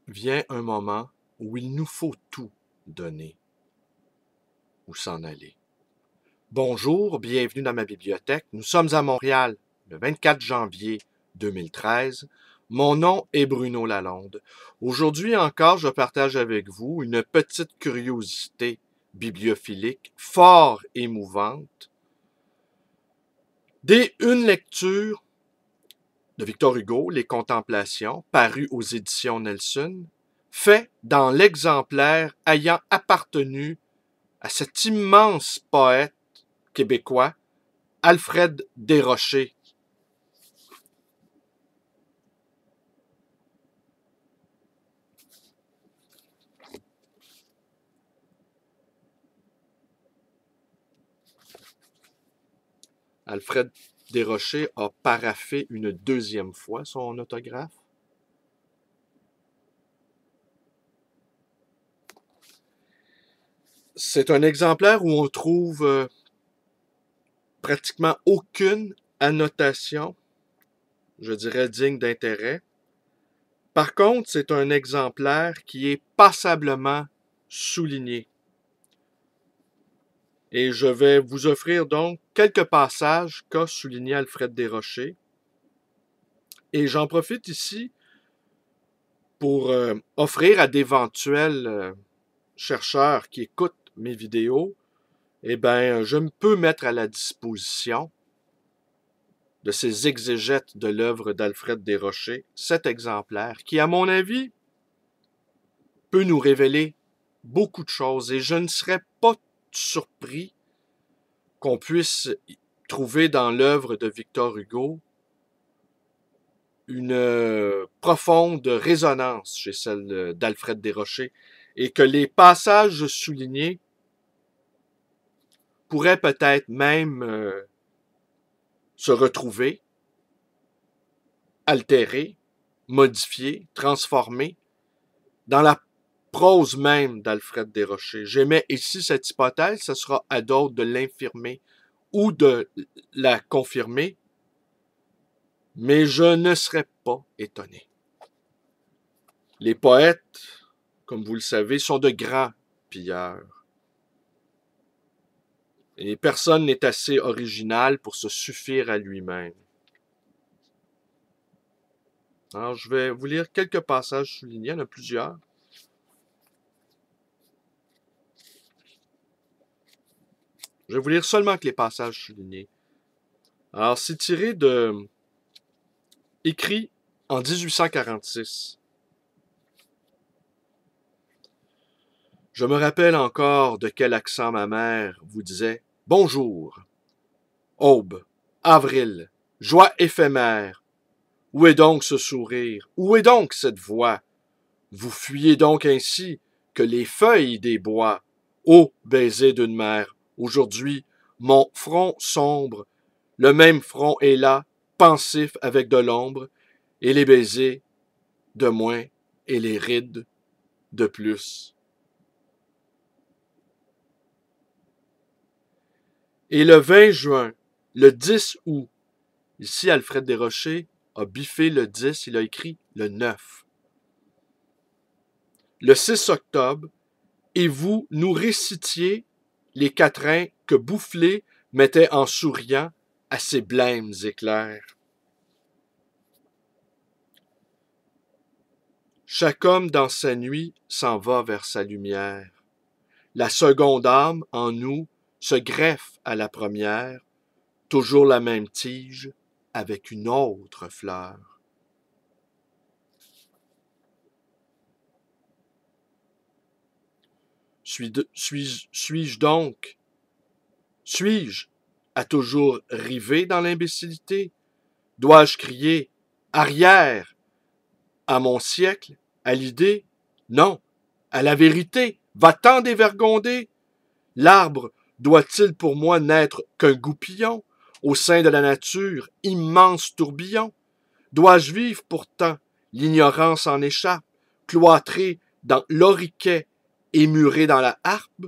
vient un moment où il nous faut tout donner ou s'en aller. Bonjour, bienvenue dans ma bibliothèque. Nous sommes à Montréal, le 24 janvier 2013. Mon nom est Bruno Lalonde. Aujourd'hui encore, je partage avec vous une petite curiosité bibliophilique fort émouvante. Dès une lecture de Victor Hugo, Les Contemplations, paru aux éditions Nelson, fait dans l'exemplaire ayant appartenu à cet immense poète québécois, Alfred Desrochers. Alfred Desrochers a paraphé une deuxième fois son autographe. C'est un exemplaire où on trouve pratiquement aucune annotation, je dirais digne d'intérêt. Par contre, c'est un exemplaire qui est passablement souligné. Et je vais vous offrir donc quelques passages qu'a souligné Alfred Desrochers. Et j'en profite ici pour offrir à d'éventuels chercheurs qui écoutent mes vidéos, je peux mettre à la disposition de ces exégètes de l'œuvre d'Alfred Desrochers cet exemplaire qui, à mon avis, peut nous révéler beaucoup de choses. Et je ne serais pas surpris qu'on puisse trouver dans l'œuvre de Victor Hugo une profonde résonance chez celle d'Alfred Desrochers et que les passages soulignés pourraient peut-être même se retrouver, altérés, modifiés, transformés dans la prose même d'Alfred Desrochers. J'émets ici cette hypothèse, ce sera à d'autres de l'infirmer ou de la confirmer, mais je ne serais pas étonné. Les poètes, comme vous le savez, sont de grands pilleurs. Et personne n'est assez original pour se suffire à lui-même. Alors, je vais vous lire quelques passages soulignés, il y en a plusieurs. Je vais vous lire seulement que les passages soulignés. Alors, c'est tiré de... écrit en 1846. Je me rappelle encore de quel accent ma mère vous disait « Bonjour ». Aube, avril, joie éphémère. Où est donc ce sourire? Où est donc cette voix? Vous fuyez donc ainsi que les feuilles des bois. Ô baiser d'une mère, aujourd'hui, mon front sombre, le même front est là, pensif avec de l'ombre, et les baisers de moins et les rides de plus. Et le 20 juin, le 10 août, ici Alfred Desrochers a biffé le 10, il a écrit le 9. Le 6 octobre, et vous nous récitiez les quatrains que Boufflé mettait en souriant à ses blêmes éclairs. Chaque homme dans sa nuit s'en va vers sa lumière. La seconde âme en nous se greffe à la première, toujours la même tige avec une autre fleur. Suis-je donc? Suis-je à toujours river dans l'imbécilité? Dois-je crier « Arrière » à mon siècle, à l'idée? Non, à la vérité. Va-t'en dévergonder? L'arbre doit-il pour moi n'être qu'un goupillon au sein de la nature, immense tourbillon? Dois-je vivre pourtant? L'ignorance en échappe, cloîtré dans l'oriquet et muré dans la harpe?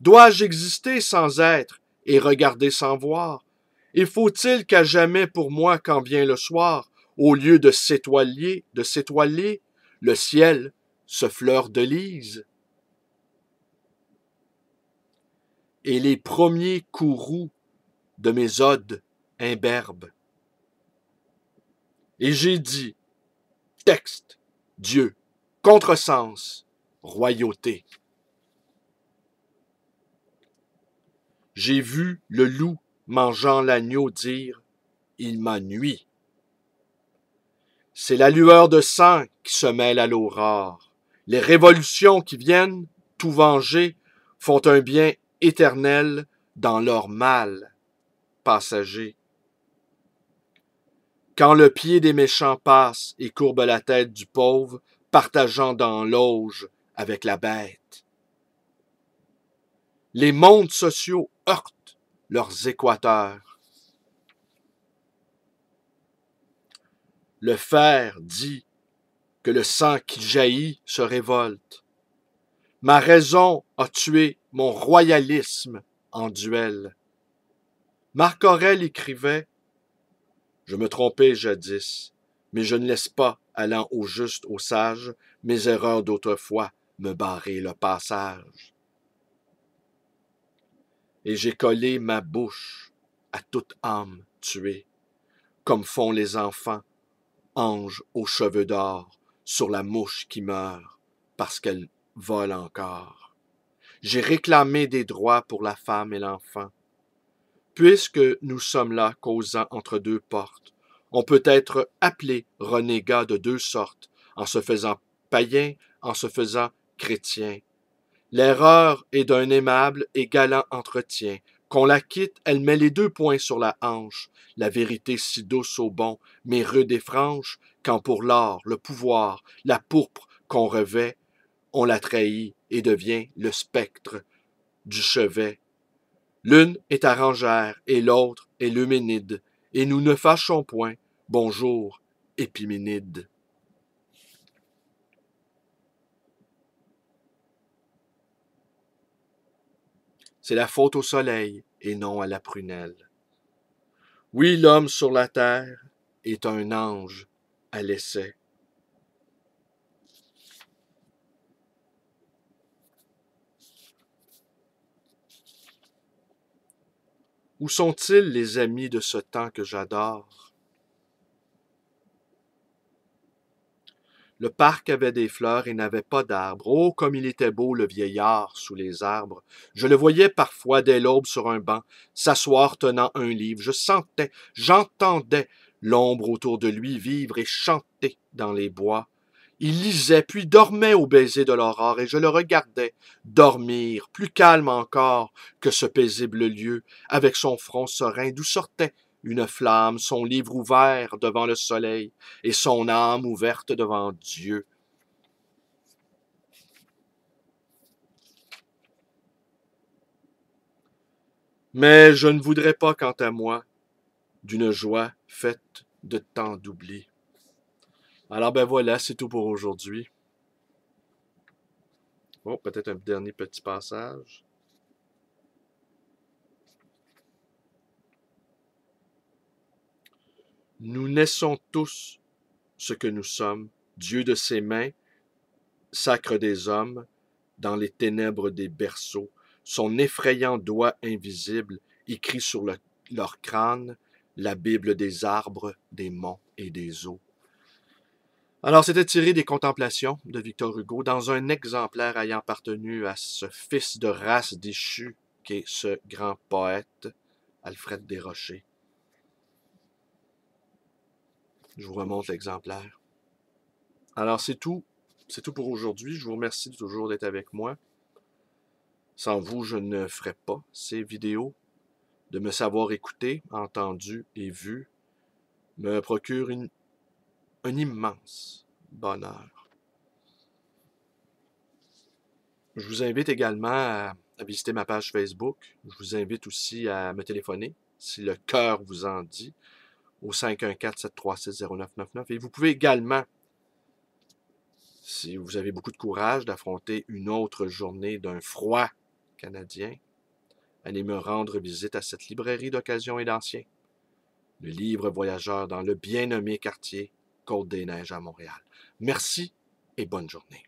Dois-je exister sans être et regarder sans voir? Et faut-il qu'à jamais pour moi, quand vient le soir, au lieu de s'étoiler, le ciel ce fleur de lys, et les premiers courroux de mes odes imberbes. Et j'ai dit, texte, Dieu, contresens, royauté. J'ai vu le loup mangeant l'agneau dire, il m'a nui. C'est la lueur de sang qui se mêle à l'aurore. Les révolutions qui viennent, tout venger, font un bien éternel dans leur mal passager. Quand le pied des méchants passe et courbe la tête du pauvre, partageant dans l'auge avec la bête. Les mondes sociaux heurtent leurs équateurs. Le fer dit que le sang qui jaillit se révolte. Ma raison a tué mon royalisme en duel. Marc Aurèle écrivait « Je me trompais jadis, mais je ne laisse pas, allant au juste, au sage, mes erreurs d'autrefois me barrer le passage. » Et j'ai collé ma bouche à toute âme tuée, comme font les enfants, anges aux cheveux d'or, sur la mouche qui meurt, parce qu'elle vole encore. J'ai réclamé des droits pour la femme et l'enfant. Puisque nous sommes là causant entre deux portes, on peut être appelé renégat de deux sortes, en se faisant païen, en se faisant chrétien. L'erreur est d'un aimable et galant entretien. Qu'on la quitte, elle met les deux poings sur la hanche. La vérité si douce au bon, mais rude et franche, quand pour l'or, le pouvoir, la pourpre qu'on revêt, on la trahit et devient le spectre du chevet. L'une est arrangère et l'autre est l'Euménide, et nous ne fâchons point. Bonjour, Épiménide. C'est la faute au soleil et non à la prunelle. Oui, l'homme sur la terre est un ange à l'essai. Où sont-ils les amis de ce temps que j'adore? Le parc avait des fleurs et n'avait pas d'arbres. Oh, comme il était beau le vieillard sous les arbres. Je le voyais parfois dès l'aube sur un banc, s'asseoir tenant un livre. Je sentais, j'entendais l'ombre autour de lui vivre et chanter dans les bois. Il lisait, puis dormait au baiser de l'aurore, et je le regardais dormir, plus calme encore que ce paisible lieu, avec son front serein, d'où sortait une flamme, son livre ouvert devant le soleil, et son âme ouverte devant Dieu. Mais je ne voudrais pas, quant à moi, d'une joie faite de tant d'oubli. Alors ben voilà, c'est tout pour aujourd'hui. Bon, peut-être un dernier petit passage. Nous naissons tous ce que nous sommes, Dieu de ses mains, sacre des hommes, dans les ténèbres des berceaux, son effrayant doigt invisible écrit sur leur crâne la Bible des arbres, des monts et des eaux. Alors, c'était tiré des Contemplations de Victor Hugo dans un exemplaire ayant appartenu à ce fils de race déchu qu'est ce grand poète, Alfred Desrochers. Je vous remonte l'exemplaire. Alors, c'est tout. C'est tout pour aujourd'hui. Je vous remercie toujours d'être avec moi. Sans vous, je ne ferais pas ces vidéos. De me savoir écouté, entendu et vu me procure un immense bonheur. Je vous invite également à visiter ma page Facebook. Je vous invite aussi à me téléphoner, si le cœur vous en dit, au 514-736-0999. Et vous pouvez également, si vous avez beaucoup de courage d'affronter une autre journée d'un froid canadien, aller me rendre visite à cette librairie d'occasion et d'anciens. Le livre voyageur dans le bien nommé quartier Côte-des-Neiges à Montréal. Merci et bonne journée.